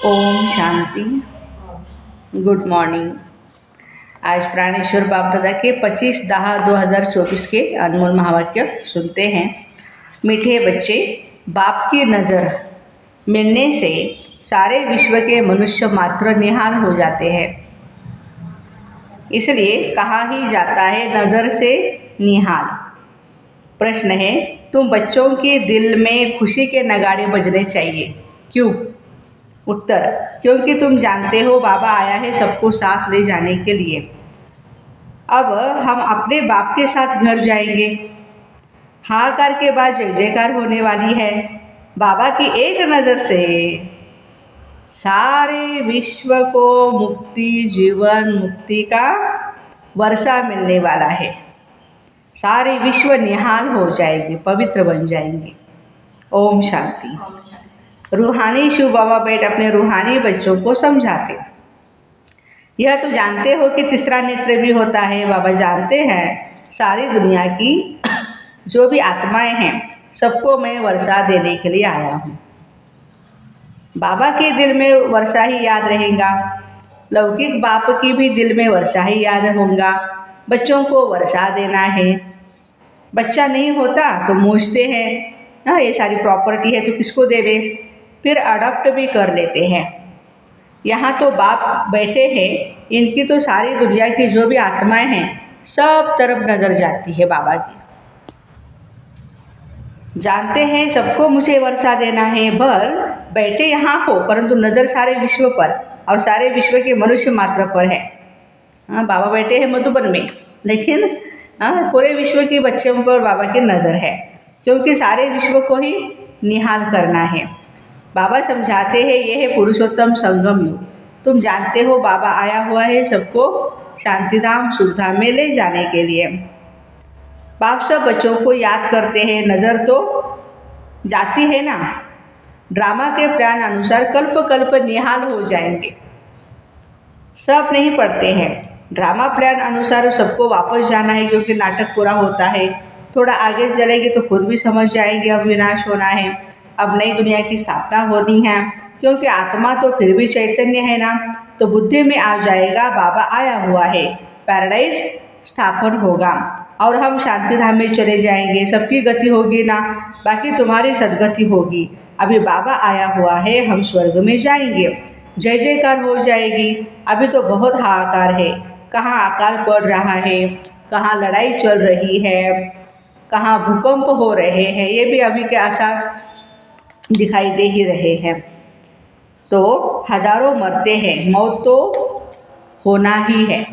Om Shanti. Good morning. आज प्राणेश्वर बाप दादा के 25/10/2024 के अनमोल महावाक्य सुनते हैं। मीठे बच्चे, बाप की नज़र मिलने से सारे विश्व के मनुष्य मात्र निहाल हो जाते हैं। इसलिए कहा ही जाता है नज़र से निहाल। प्रश्न है, तुम बच्चों के दिल में खुशी के नगाड़े बजने चाहिए, क्यों? उत्तर, क्योंकि तुम जानते हो बाबा आया है सबको साथ ले जाने के लिए। अब हम अपने बाप के साथ घर जाएंगे। हाहाकार के बाद जय जयकार होने वाली है। बाबा की एक नज़र से सारे विश्व को मुक्ति, जीवन मुक्ति का वर्षा मिलने वाला है। सारे विश्व निहाल हो जाएंगे, पवित्र बन जाएंगे। ओम शांति। रूहानी शिव बाबा बैठ अपने रूहानी बच्चों को समझाते। यह तो जानते हो कि तीसरा नेत्र भी होता है। बाबा जानते हैं सारी दुनिया की जो भी आत्माएं हैं सबको मैं वर्षा देने के लिए आया हूँ। बाबा के दिल में वर्षा ही याद रहेगा, लौकिक बाप की भी दिल में वर्षा ही याद होगा। बच्चों को वर्षा देना है। बच्चा नहीं होता तो मूझते हैं, हाँ ये सारी प्रॉपर्टी है तो किसको देवे, फिर अडॉप्ट भी कर लेते हैं। यहाँ तो बाप बैठे हैं, इनकी तो सारी दुनिया की जो भी आत्माएं हैं सब तरफ नज़र जाती है बाबा की। जानते हैं सबको मुझे वर्षा देना है, भल बैठे यहाँ हो परंतु नज़र सारे विश्व पर और सारे विश्व के मनुष्य मात्र पर है। हाँ, बाबा बैठे हैं मधुबन में, लेकिन पूरे विश्व के बच्चों पर बाबा की नज़र है, क्योंकि सारे विश्व को ही निहाल करना है। बाबा समझाते हैं ये है पुरुषोत्तम संगम युग। तुम जानते हो बाबा आया हुआ है सबको शांतिधाम सुखधाम में ले जाने के लिए। बाप सब बच्चों को याद करते हैं। नज़र तो जाती है ना, ड्रामा के प्लान अनुसार कल्प कल्प निहाल हो जाएंगे। सब नहीं पढ़ते हैं, ड्रामा प्लान अनुसार सबको वापस जाना है, क्योंकि नाटक पूरा होता है। थोड़ा आगे चलेंगे तो खुद भी समझ जाएंगे अब विनाश होना है, अब नई दुनिया की स्थापना होनी है, क्योंकि आत्मा तो फिर भी चैतन्य है ना। तो बुद्धि में आ जाएगा बाबा आया हुआ है, पैराडाइज स्थापन होगा और हम शांतिधाम में चले जाएंगे। सबकी गति होगी ना, बाकी तुम्हारी सदगति होगी। अभी बाबा आया हुआ है, हम स्वर्ग में जाएंगे, जय जयकार हो जाएगी। अभी तो बहुत हाहाकार है, कहाँ अकाल पड़ रहा है, कहाँ लड़ाई चल रही है, कहाँ भूकंप हो रहे हैं, ये भी अभी के आसार दिखाई दे ही रहे हैं। तो हजारों मरते हैं, मौत तो होना ही है।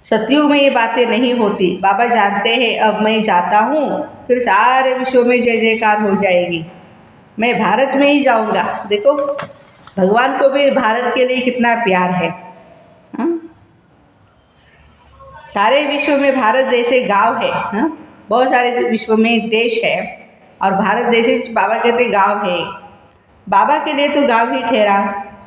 सतयुग में ये बातें नहीं होती। बाबा जानते हैं अब मैं जाता हूँ फिर सारे विश्व में जय जयकार हो जाएगी। मैं भारत में ही जाऊँगा। देखो भगवान को भी भारत के लिए कितना प्यार है। सारे विश्व में भारत जैसे गांव है, बहुत सारे विश्व में देश है और भारत जैसे बाबा कहते गांव है। बाबा के लिए तो गांव ही ठहरा।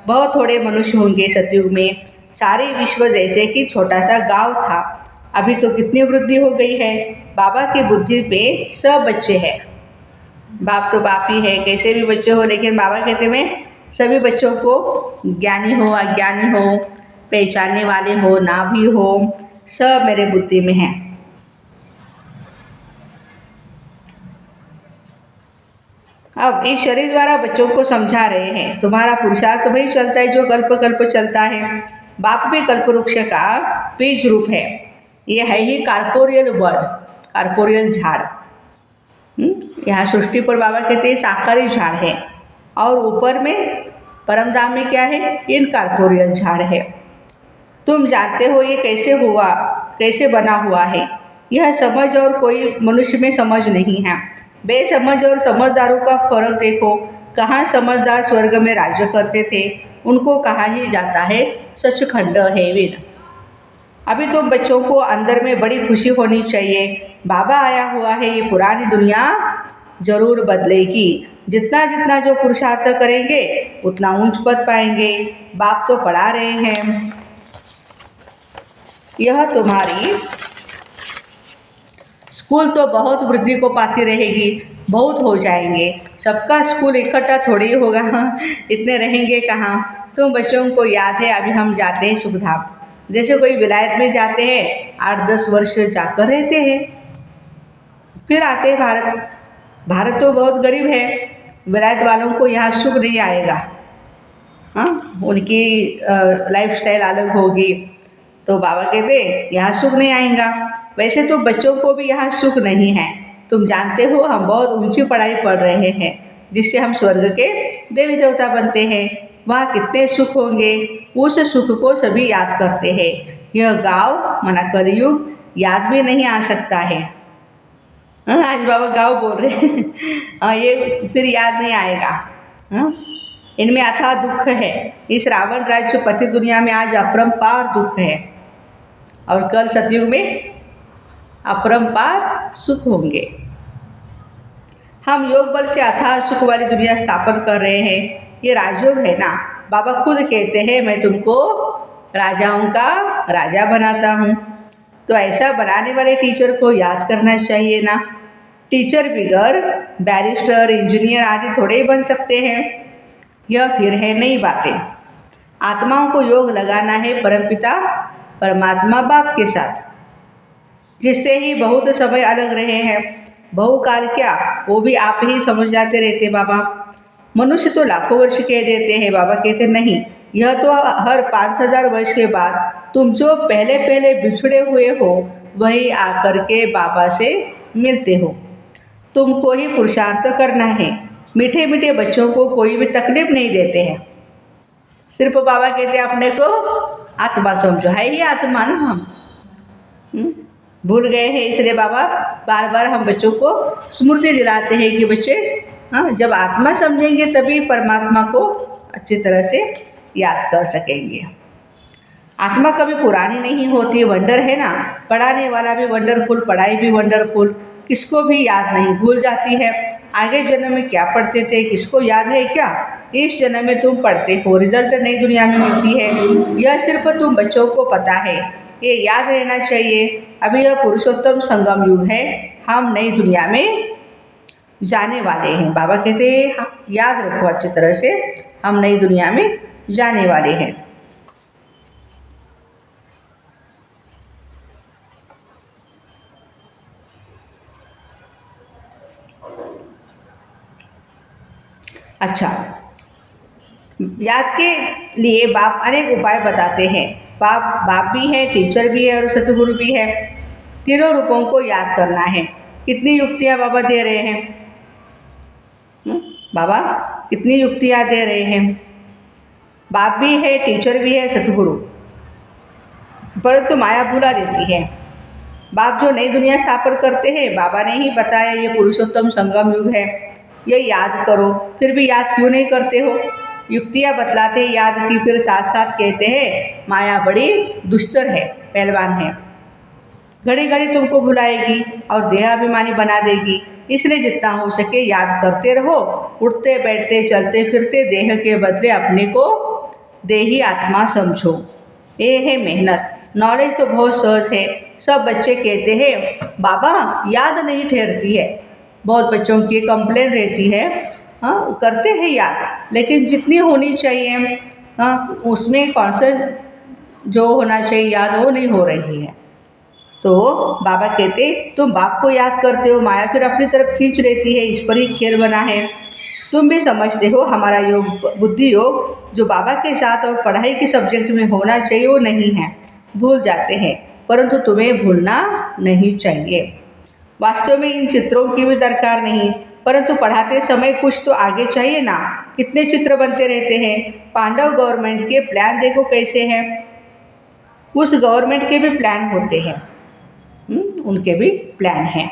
बहुत थोड़े मनुष्य होंगे सतयुग में, सारे विश्व जैसे कि छोटा सा गांव था। अभी तो कितनी वृद्धि हो गई है। बाबा की बुद्धि पे सब बच्चे हैं। बाप तो बाप ही है, कैसे भी बच्चे हो, लेकिन बाबा कहते मैं सभी बच्चों को ज्ञानी हो अज्ञानी हो, पहचानने वाले हो ना भी हो, सब मेरे बुद्धि में है। अब इस शरीर द्वारा बच्चों को समझा रहे हैं तुम्हारा पुरुषार्थ वही चलता है जो कल्प कल्प चलता है। बाप भी कल्प वृक्ष का बीज रूप है। ये है ही कार्पोरियल वर्ड, कार्पोरियल झाड़। यहाँ सृष्टि पर बाबा कहते हैं साकारी झाड़ है और ऊपर में परमधाम में क्या है, इनकार्पोरियल झाड़ है। तुम जानते हो ये कैसे हुआ, कैसे बना हुआ है। यह समझ और कोई मनुष्य में समझ नहीं है। बेसमझ और समझदारों का फर्क देखो। कहाँ समझदार स्वर्ग में राज्य करते थे, उनको कहा ही जाता है सचखंड हेवन। अभी तो बच्चों को अंदर में बड़ी खुशी होनी चाहिए। बाबा आया हुआ है, ये पुरानी दुनिया जरूर बदलेगी। जितना जितना जो पुरुषार्थ करेंगे उतना ऊंच पद पाएंगे। बाप तो पढ़ा रहे हैं, यह तुम्हारी स्कूल तो बहुत वृद्धि को पाती रहेगी। बहुत हो जाएंगे। सबका स्कूल इकट्ठा थोड़ी होगा, इतने रहेंगे कहाँ। तुम बच्चों को याद है अभी हम जाते हैं सुखधाम, जैसे कोई विलायत में जाते हैं 8-10 वर्ष जाकर रहते हैं, फिर आते हैं भारत। भारत तो बहुत गरीब है, विलायत वालों को यहाँ सुख नहीं आएगा। हाँ, उनकी लाइफस्टाइल अलग होगी, तो बाबा कहते यहाँ सुख नहीं आएगा। वैसे तो बच्चों को भी यहाँ सुख नहीं है। तुम जानते हो हम बहुत ऊंची पढ़ाई पढ़ रहे हैं, जिससे हम स्वर्ग के देवी देवता बनते हैं। वहाँ कितने सुख होंगे, उस सुख को सभी याद करते हैं। यह गाँव मना कलयुग याद भी नहीं आ सकता है। हाँ, आज बाबा गाँव बोल रहे हैं। हाँ, ये फिर याद नहीं आएगा। हाँ, इनमें अथाह दुख है। इस रावण राज्य पति दुनिया में आज अपरंपार दुख है, और कल सतयुग में अपरंपार सुख होंगे। हम योग बल से अथाह सुख वाली दुनिया स्थापन कर रहे हैं। ये राजयोग है ना। बाबा खुद कहते हैं मैं तुमको राजाओं का राजा बनाता हूँ। तो ऐसा बनाने वाले टीचर को याद करना चाहिए ना। टीचर बिगर बैरिस्टर, इंजीनियर आदि थोड़े ही बन सकते हैं। यह फिर है नई बातें। आत्माओं को योग लगाना है परमपिता परमात्मा बाप के साथ, जिससे ही बहुत समय अलग रहे हैं। बहुकाल क्या, वो भी आप ही समझ जाते रहते बाबा। मनुष्य तो लाखों वर्ष कह देते हैं, बाबा कहते नहीं, यह तो हर 5000 वर्ष के बाद तुम जो पहले पहले बिछड़े हुए हो वही आकर के बाबा से मिलते हो। तुमको ही पुरुषार्थ करना है। मीठे मीठे बच्चों को कोई भी तकलीफ नहीं देते हैं। सिर्फ बाबा कहते हैं अपने को आत्मा समझो, है ही आत्मा ना हम। भूल गए हैं, इसलिए बाबा बार बार हम बच्चों को स्मृति दिलाते हैं कि बच्चे, हाँ, जब आत्मा समझेंगे तभी परमात्मा को अच्छी तरह से याद कर सकेंगे। आत्मा कभी पुरानी नहीं होती, वंडर है ना। पढ़ाने वाला भी वंडरफुल, पढ़ाई भी वंडरफुल। किसको भी याद नहीं, भूल जाती है। आगे जन्म में क्या पढ़ते थे किसको याद है क्या। इस जन्म में तुम पढ़ते हो, रिजल्ट नई दुनिया में मिलती है। यह सिर्फ तुम बच्चों को पता है, ये याद रहना चाहिए। अभी यह पुरुषोत्तम संगम युग है, हम नई दुनिया में जाने वाले हैं। बाबा कहते हैं याद रखो अच्छी तरह से, हम नई दुनिया में जाने वाले हैं। अच्छा, याद के लिए बाप अनेक उपाय बताते हैं। बाप भी है, टीचर भी है और सतगुरु भी है। तीनों रूपों को याद करना है। कितनी युक्तियाँ बाबा दे रहे हैं। बाबा कितनी युक्तियाँ दे रहे हैं। बाप भी है, टीचर भी है, सतगुरु, परंतु माया भुला देती है। बाप जो नई दुनिया स्थापन करते हैं, बाबा ने ही बताया ये पुरुषोत्तम संगम युग है, ये याद करो। फिर भी याद क्यों नहीं करते हो। युक्तियाँ बतलाते हैं याद की, फिर साथ साथ कहते हैं माया बड़ी दुष्टर है, पहलवान है। घड़ी घड़ी तुमको भुलाएगी और देहाभिमानी बना देगी। इसलिए जितना हो सके याद करते रहो। उठते बैठते चलते फिरते देह के बदले अपने को देही आत्मा समझो। ये है मेहनत। नॉलेज तो बहुत सहज है। सब बच्चे कहते हैं बाबा याद नहीं ठहरती है। बहुत बच्चों की कंप्लेन रहती है। हाँ, करते हैं याद, लेकिन जितनी होनी चाहिए, हाँ, उसमें कॉन्सेंट जो होना चाहिए याद वो नहीं हो रही है। तो बाबा कहते तुम बाप को याद करते हो, माया फिर अपनी तरफ खींच लेती है। इस पर ही खेल बना है। तुम भी समझते हो हमारा योग, बुद्धि योग जो बाबा के साथ और पढ़ाई के सब्जेक्ट में होना चाहिए वो नहीं है। भूल जाते हैं, परंतु तुम्हें भूलना नहीं चाहिए। वास्तव में इन चित्रों की भी दरकार नहीं, परंतु पढ़ाते समय कुछ तो आगे चाहिए ना। कितने चित्र बनते रहते हैं। पांडव गवर्नमेंट के प्लान देखो कैसे हैं। उस गवर्नमेंट के भी प्लान होते हैं, उनके भी प्लान हैं।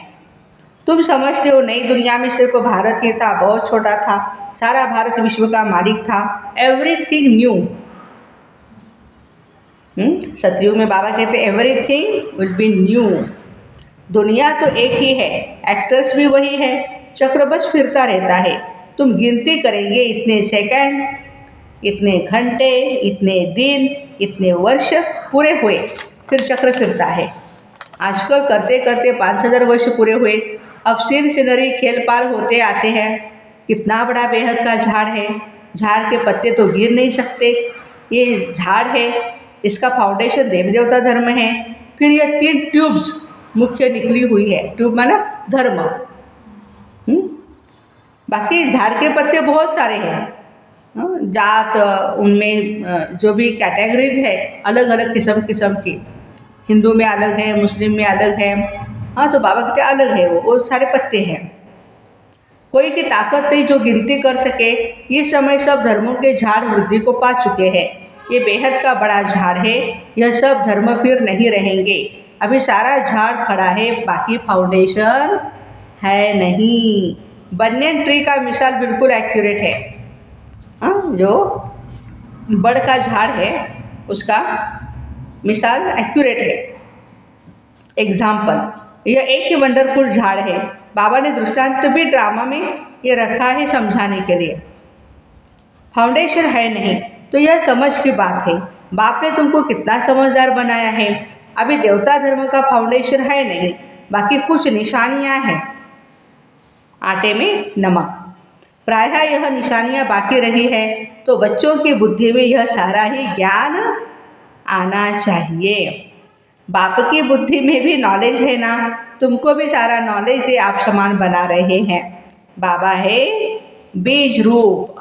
तुम समझते हो नई दुनिया में सिर्फ भारत ही था, बहुत छोटा था। सारा भारत विश्व का मालिक था। Everything new. सतयुग में बाबा कहते एवरीथिंग विल बी न्यू। दुनिया तो एक ही है, एक्टर्स भी वही है, चक्र बस फिरता रहता है। तुम गिनती करेंगे इतने सेकंड, इतने घंटे, इतने दिन, इतने वर्ष पूरे हुए, फिर चक्र फिरता है। आजकल करते करते 5000 वर्ष पूरे हुए, अब सीन सीनरी खेल-पाल होते आते हैं। कितना बड़ा बेहद का झाड़ है, झाड़ के पत्ते तो गिर नहीं सकते। ये झाड़ है, इसका फाउंडेशन देवी देवता धर्म है। फिर ये 3 ट्यूब्स मुख्य निकली हुई है, ट्यूब माना धर्म। बाकी झाड़ के पत्ते बहुत सारे हैं, जात उनमें जो भी कैटेगरीज है अलग अलग किस्म की, हिंदू में अलग है, मुस्लिम में अलग है। हाँ, तो बाबा कहते अलग है, वो सारे पत्ते हैं। कोई की ताकत नहीं जो गिनती कर सके। इस समय सब धर्मों के झाड़ वृद्धि को पा चुके हैं। ये बेहद का बड़ा झाड़ है, यह सब धर्म फिर नहीं रहेंगे। अभी सारा झाड़ खड़ा है, बाकी फाउंडेशन है नहीं। बनियन ट्री का मिसाल बिल्कुल एक्यूरेट है। जो बड़ का झाड़ है उसका मिसाल एक्यूरेट है। एग्जाम्पल, यह एक ही वंडरफुल झाड़ है। बाबा ने दृष्टांत भी ड्रामा में ये रखा है समझाने के लिए। फाउंडेशन है नहीं तो यह समझ की बात है। बाप ने तुमको कितना समझदार बनाया है। अभी देवता धर्म का फाउंडेशन है नहीं, बाकी कुछ निशानियां हैं, आटे में नमक। प्रायः यह निशानियां बाकी रही है, तो बच्चों की बुद्धि में यह सारा ही ज्ञान आना चाहिए। बाप की बुद्धि में भी नॉलेज है ना, तुमको भी सारा नॉलेज दे, आप समान बना रहे हैं। बाबा है बीज रूप,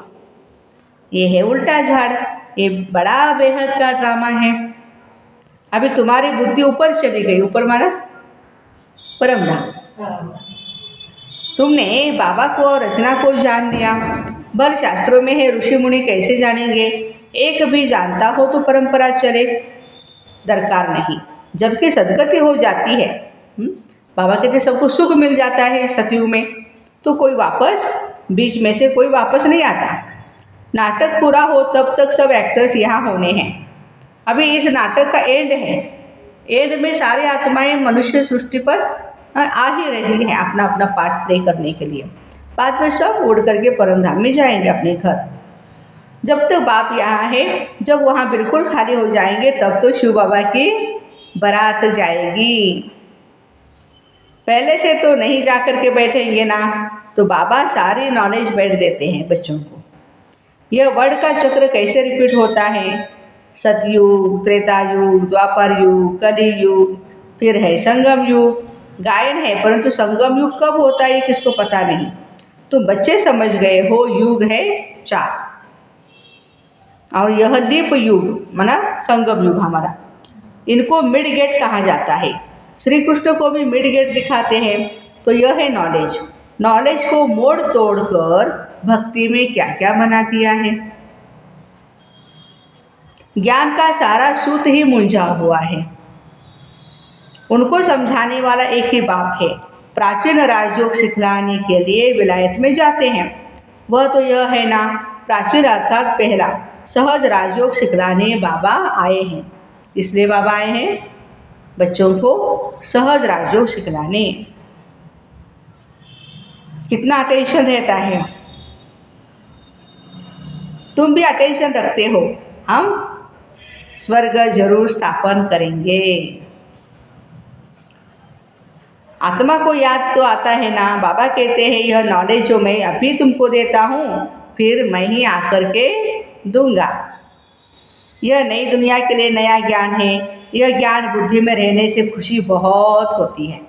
ये है उल्टा झाड़। ये बड़ा बेहद का ड्रामा है। अभी तुम्हारी बुद्धि ऊपर चली गई, ऊपर माना परम धाम। तुमने बाबा को और रचना को जान लिया। बल शास्त्रों में है, ऋषि मुनि कैसे जानेंगे। एक भी जानता हो तो परंपरा चले, दरकार नहीं। जबकि सदगति हो जाती है, बाबा कहते सबको सुख मिल जाता है सतयुग में, तो कोई वापस बीच में से कोई वापस नहीं आता। नाटक पूरा हो तब तक सब एक्टर्स यहाँ होने हैं। अभी इस नाटक का एंड है, एंड में सारी आत्माएं मनुष्य सृष्टि पर आ ही रही है अपना अपना पार्ट प्ले करने के लिए। बाद में सब उड़ करके परमधाम में जाएंगे अपने घर। जब तक बाप यहाँ है, जब वहाँ बिल्कुल खाली हो जाएंगे तब तो शिव बाबा की बारात जाएगी। पहले से तो नहीं जा कर के बैठेंगे ना, तो बाबा सारी नॉलेज बैठ देते हैं बच्चों को। यह वर्ड का चक्र कैसे रिपीट होता है, सतयुग, त्रेता युग, द्वापर युग, कलि युग, फिर है संगम युग। गायन है, परंतु संगम युग कब होता है किसको पता नहीं। तुम बच्चे समझ गए हो, युग है 4 और यह दीप युग माना संगम युग हमारा। इनको मिड गेट कहा जाता है। श्री कृष्ण को भी मिड गेट दिखाते हैं। तो यह है नॉलेज। नॉलेज को मोड़ तोड़ कर भक्ति में क्या क्या बना दिया है। ज्ञान का सारा सूत ही मुंझा हुआ है। उनको समझाने वाला एक ही बाप है। प्राचीन राजयोग सिखलाने के लिए विलायत में जाते हैं। वह तो यह है ना, प्राचीन अर्थात पहला सहज राजयोग सिखलाने बाबा आए हैं। इसलिए बाबा आए हैं बच्चों को सहज राजयोग सिखलाने। कितना अटेंशन रहता है, तुम भी अटेंशन रखते हो। हम स्वर्ग जरूर स्थापन करेंगे। आत्मा को याद तो आता है ना। बाबा कहते हैं यह नॉलेज जो मैं अभी तुमको देता हूँ, फिर मैं ही आकर के दूंगा। यह नई दुनिया के लिए नया ज्ञान है। यह ज्ञान बुद्धि में रहने से खुशी बहुत होती है।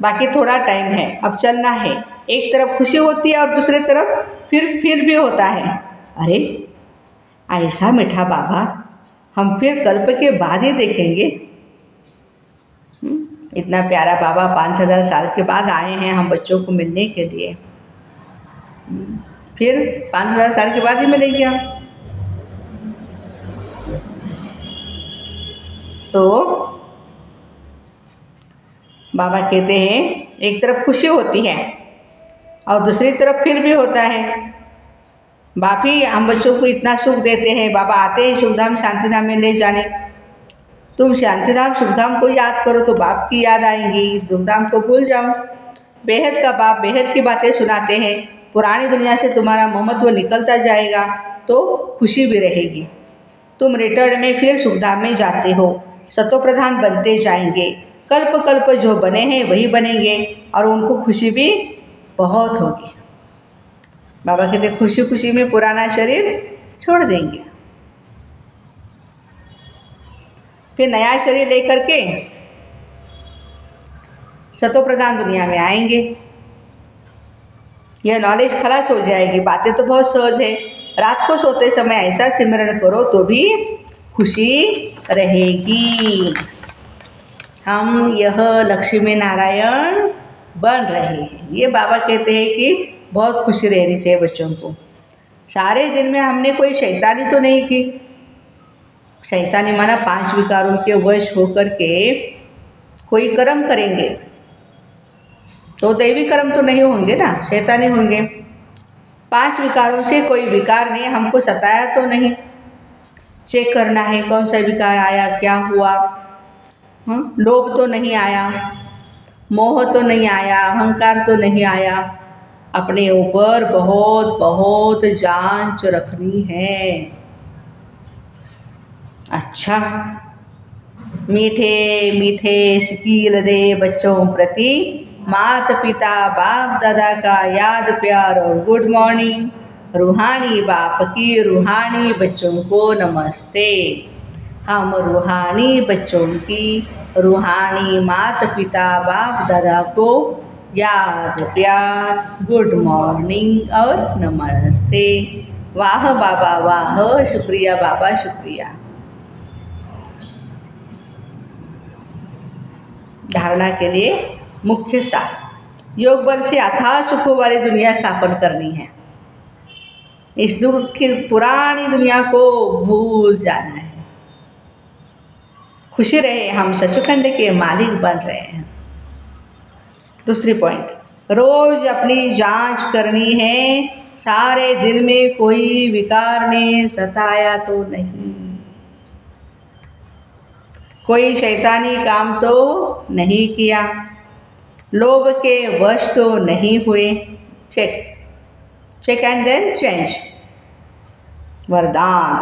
बाकी थोड़ा टाइम है, अब चलना है। एक तरफ खुशी होती है और दूसरी तरफ फिर भी होता है, अरे ऐसा मीठा बाबा हम फिर कल्प के बाद ही देखेंगे। इतना प्यारा बाबा 5000 साल के बाद आए हैं हम बच्चों को मिलने के लिए। फिर 5000 साल के बाद ही मिलेंगे हम। तो बाबा कहते हैं एक तरफ खुशी होती है और दूसरी तरफ फिर भी होता है। बाप ही हम बच्चों को इतना सुख देते हैं। बाबा आते हैं सुखधाम शांतिधाम में ले जाने। तुम शांतिधाम सुखधाम को याद करो तो बाप की याद आएंगी, इस दुखधाम को भूल जाओ। बेहद का बाप बेहद की बातें सुनाते हैं। पुरानी दुनिया से तुम्हारा ममत्व निकलता जाएगा तो खुशी भी रहेगी। तुम रिटर्न में फिर सुखधाम में जाते हो, सतो प्रधान बनते जाएंगे। कल्प कल्प जो बने हैं वही बनेंगे और उनको खुशी भी बहुत होगी। बाबा कहते खुशी खुशी में पुराना शरीर छोड़ देंगे, फिर नया शरीर लेकर के सतो प्रधान दुनिया में आएंगे। यह नॉलेज खलास हो जाएगी। बातें तो बहुत सहज है। रात को सोते समय ऐसा सिमरन करो तो भी खुशी रहेगी। हम यह लक्ष्मी नारायण बन रहे हैं। ये बाबा कहते हैं कि बहुत खुशी रहनी चाहिए बच्चों को। सारे दिन में हमने कोई शैतानी तो नहीं की। शैतानी माना 5 विकारों के वश होकर के कोई कर्म करेंगे तो दैवी कर्म तो नहीं होंगे ना, शैतानी होंगे। 5 विकारों से कोई विकार ने हमको सताया तो नहीं। चेक करना है कौन सा विकार आया, क्या हुआ। लोभ तो नहीं आया, मोह तो नहीं आया, अहंकार तो नहीं आया। अपने ऊपर बहुत बहुत जांच रखनी है। अच्छा, मीठे मीठे सिकील दे बच्चों प्रति माता पिता बाप दादा का याद प्यार और गुड मॉर्निंग। रूहानी बाप की रूहानी बच्चों को नमस्ते। हम रूहानी बच्चों की रूहानी माता पिता बाप दादा को याद प्यार, गुड मॉर्निंग और नमस्ते। वाह बाबा वाह, शुक्रिया बाबा शुक्रिया। धारणा के लिए मुख्य सार, योग बल से अथाह सुखों वाली दुनिया स्थापन करनी है। इस दुख की पुरानी दुनिया को भूल जाना है। खुशी रहे, हम सचखंड के मालिक बन रहे हैं। दूसरी पॉइंट, रोज अपनी जांच करनी है। सारे दिन में कोई विकार ने सताया तो नहीं, कोई शैतानी काम तो नहीं किया, लोभ के वश तो नहीं हुए। Check and then change. वरदान,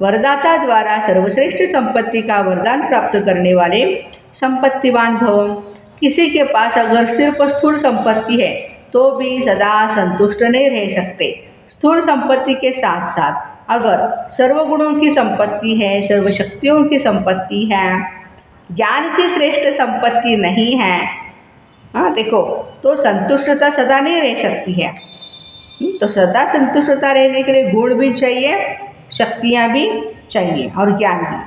वरदाता द्वारा सर्वश्रेष्ठ संपत्ति का वरदान प्राप्त करने वाले संपत्तिवान भव। किसी के पास अगर सिर्फ स्थूल संपत्ति है तो भी सदा संतुष्ट नहीं रह सकते। स्थूल संपत्ति के साथ साथ अगर सर्वगुणों की संपत्ति है, सर्वशक्तियों की संपत्ति है, ज्ञान की श्रेष्ठ संपत्ति नहीं है, देखो, तो संतुष्टता सदा नहीं रह सकती है। तो सदा संतुष्टता रहने के लिए गुण भी चाहिए, शक्तियाँ भी चाहिए और ज्ञान भी।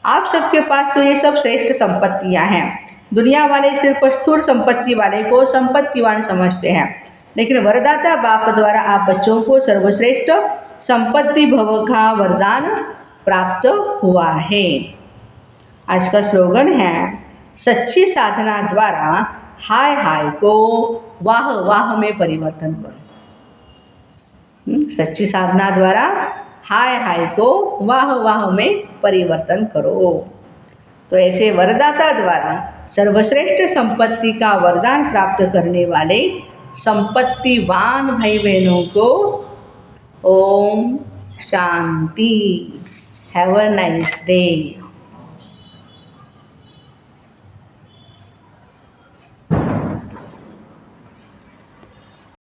आप सबके पास तो ये सब श्रेष्ठ संपत्तियाँ हैं। दुनिया वाले सिर्फ स्थूल संपत्ति वाले को संपत्तिवान समझते हैं, लेकिन वरदाता बाप द्वारा आप बच्चों को सर्वश्रेष्ठ संपत्ति भव का वरदान प्राप्त हुआ है। आज का स्लोगन है, सच्ची साधना द्वारा हाय हाय को वाह वाह में परिवर्तन करो। सच्ची साधना द्वारा हाय हाय को वाह वाह में परिवर्तन करो। तो ऐसे वरदाता द्वारा सर्वश्रेष्ठ संपत्ति का वरदान प्राप्त करने वाले संपत्तिवान भाई बहनों को Om Shanti. Have a nice day.